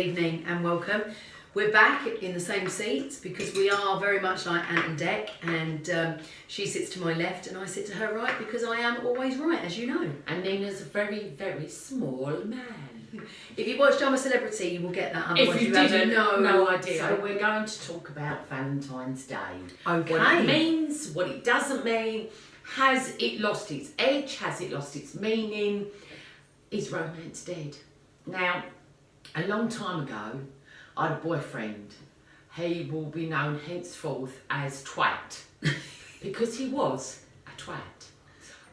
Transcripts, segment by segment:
evening and welcome. We're back in the same seats because we are very much like Ant and Dec, and she sits to my left and I sit to her right because I am always right, as you know. And Nina's a very, very small man. If you watched I'm a Celebrity, you will get that. If you didn't, no idea. So we're going to talk about Valentine's Day. Okay. What it means, what it doesn't mean. Has it lost its edge? Has it lost its meaning? Is romance dead? Now, a long time ago, I had a boyfriend. He will be known henceforth as Twat because he was a twat.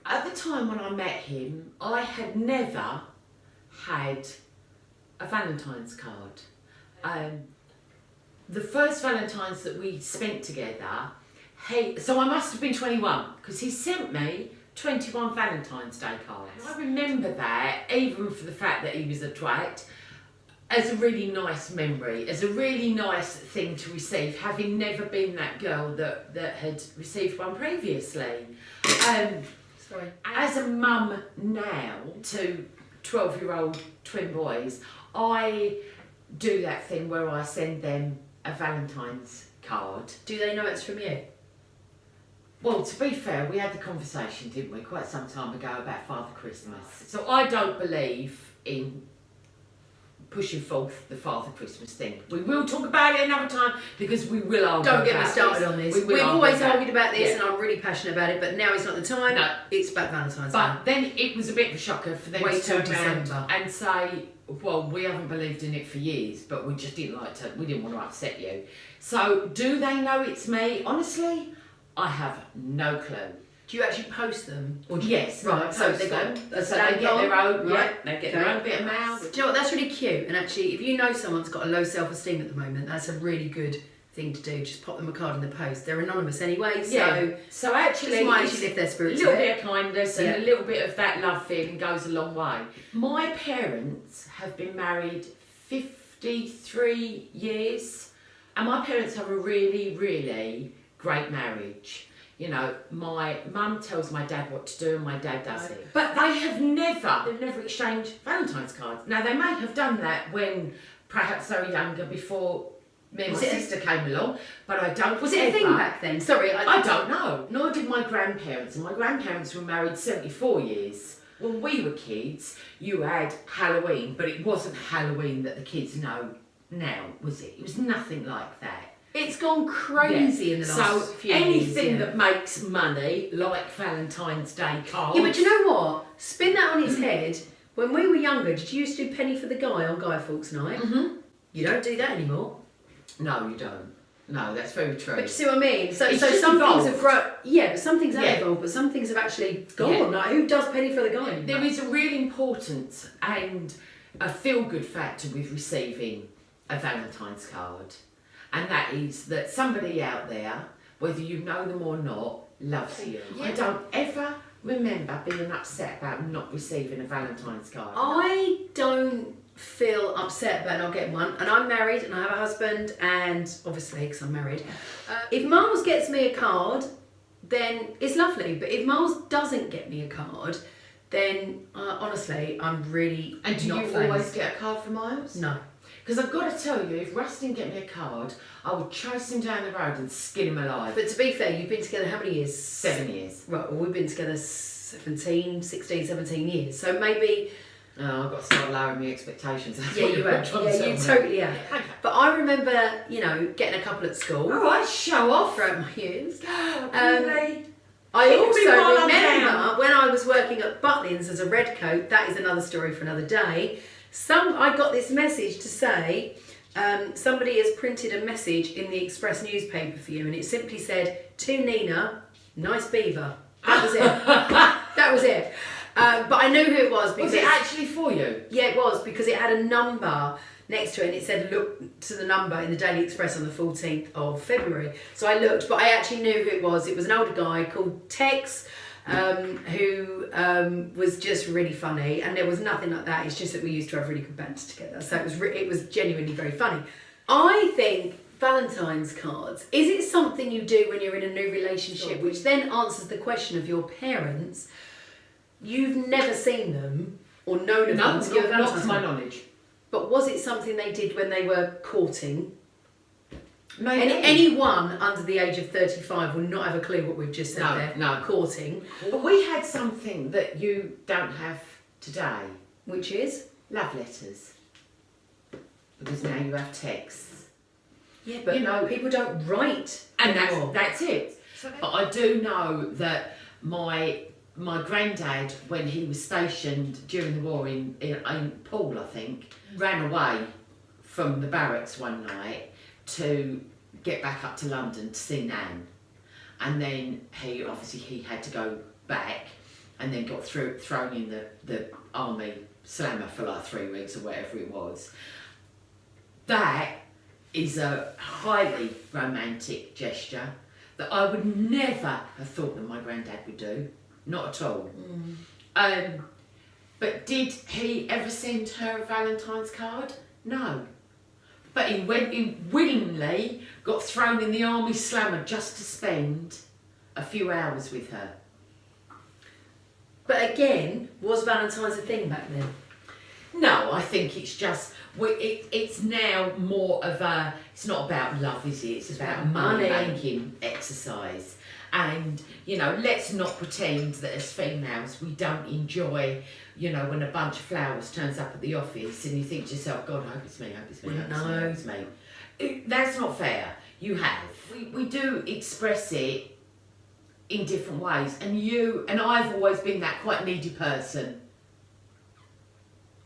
At the time when I met him, I had never had a Valentine's card. The first Valentine's that we spent together, so I must have been 21 because he sent me 21 Valentine's Day cards. I remember that, even for the fact that he was a twat, as a really nice memory, as a really nice thing to receive, having never been that girl that had received one previously. As a mum now to 12-year-old twin boys, I do that thing where I send them a Valentine's card. Do they know it's from you? Well, to be fair, we had the conversation, didn't we, quite some time ago about Father Christmas. So I don't believe in pushing forth the Father Christmas thing. We will talk about it another time because we will argue. Don't get me started on this. We've always argued about this, yeah. and I'm really passionate about it, but now is not the time. No. It's about Valentine's Day. But then it was a bit of a shocker for them Wait to turn till around December and say, well, we haven't believed in it for years, but we just didn't we didn't want to upset you. So do they know it's me? Honestly, I have no clue. Do you actually post them? Or yes, right. So they got a so they get their own, right? Yeah, they get their own bit of mail. Do you know what? That's really cute. And actually, if you know someone's got a low self-esteem at the moment, that's a really good thing to do. Just pop them a card in the post. They're anonymous anyway, so yeah. So actually, it might actually lift their spirits. A little bit of kindness and a little bit of that love feeling goes a long way. My parents have been married 53 years, and my parents have a really, really great marriage. You know, my mum tells my dad what to do and my dad does it. But they've never exchanged Valentine's cards. Now, they may have done that when perhaps they were younger, before me and my sister came along, but I don't. Was it a thing back then? Sorry, I don't know. Nor did my grandparents. And my grandparents were married 74 years. When we were kids, you had Halloween, but it wasn't Halloween that the kids know now, was it? It was nothing like that. It's gone crazy in the last few years. Anything that makes money, like Valentine's Day cards. Yeah, but you know what? Spin that on its head. When we were younger, did you used to do penny for the guy on Guy Fawkes Night? Mm-hmm. You don't do that anymore. No, you don't. No, that's very true. But you see what I mean? So it's some evolved. things have grown. Yeah, but some things have evolved, but some things have actually gone. Yeah. Like, who does penny for the guy anymore? There is a really important and a feel-good factor with receiving a Valentine's card. And that is that somebody out there, whether you know them or not, loves you. Yeah. I don't ever remember being upset about not receiving a Valentine's card. I don't feel upset about not getting one. And I'm married and I have a husband, and obviously, because I'm married, if Miles gets me a card, then it's lovely. But if Miles doesn't get me a card, then honestly, I'm really And do not you phased. always get a card for Miles? No. Because I've got to tell you, if Russ didn't get me a card, I would chase him down the road and skin him alive. But to be fair, you've been together how many years? 7 years. Right, well, we've been together 16, 17 years. So maybe... Oh, I've got to start lowering my expectations. That's yeah, what you have. Yeah, you totally have. Okay. But I remember, you know, getting a couple at school. All right, show off. Throughout my years. Really? I also remember when I was working at Butlins as a redcoat, that is another story for another day, I got this message to say, somebody has printed a message in the Express newspaper for you, and it simply said, to Nina, nice beaver. That was it. That was it. But I knew who it was because... Was it actually for you? Yeah, it was, because it had a number next to it and it said look to the number in the Daily Express on the 14th of February. So I looked, but I actually knew who it was. It was an older guy called Tex, who was just really funny, and there was nothing like that. It's just that we used to have really good banter together. So it was genuinely very funny. I think Valentine's cards, is it something you do when you're in a new relationship, which then answers the question of your parents? You've never seen them or known of them to give a Valentine's not to my card. knowledge. But was it something they did when they were courting? Maybe. Anyone under the age of 35 will not have a clue what we've just said there. No. Courting. But we had something that you don't have today. Which is? Love letters. Because now you have texts. Yeah, but people don't write And anymore. that's it. But I do know that my granddad, when he was stationed during the war in Poole, I think, ran away from the barracks one night to get back up to London to see Nan. And then he had to go back and then got thrown in the army slammer for like 3 weeks or whatever it was. That is a highly romantic gesture that I would never have thought that my granddad would do. Not at all. But did he ever send her a Valentine's card? No. But he willingly got thrown in the army slammer just to spend a few hours with her. But again, was Valentine's a thing back then? No, I think it's just, it's now more of a, it's not about love, is it? It's about money-making exercise. And, let's not pretend that as females we don't enjoy, when a bunch of flowers turns up at the office and you think to yourself, God, I hope it's me, I hope it's me, I hope it's me. That's not fair. You have. We do express it in different ways. And I've always been that quite needy person.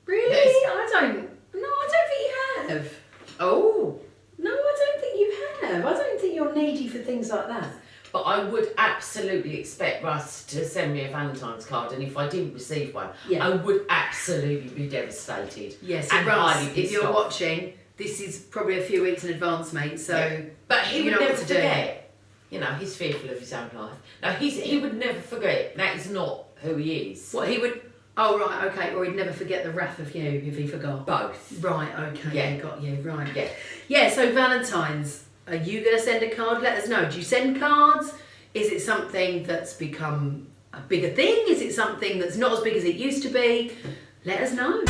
Really? I don't think you have. Oh. No, I don't think you have. I don't think you're needy for things like that. But I would absolutely expect Russ to send me a Valentine's card, and if I didn't receive one, I would absolutely be devastated. Yes, and Russ, if you're watching, this is probably a few weeks in advance, mate, so but he would never forget. Do. He's fearful of his own life. No, he would never forget. That is not who he is. What he would... Oh, right, okay. Or he'd never forget the wrath of you if he forgot. Both. Right, okay. Yeah. Got you, right. Yeah. Yeah, so Valentine's, are you going to send a card? Let us know. Do you send cards? Is it something that's become a bigger thing? Is it something that's not as big as it used to be? Let us know.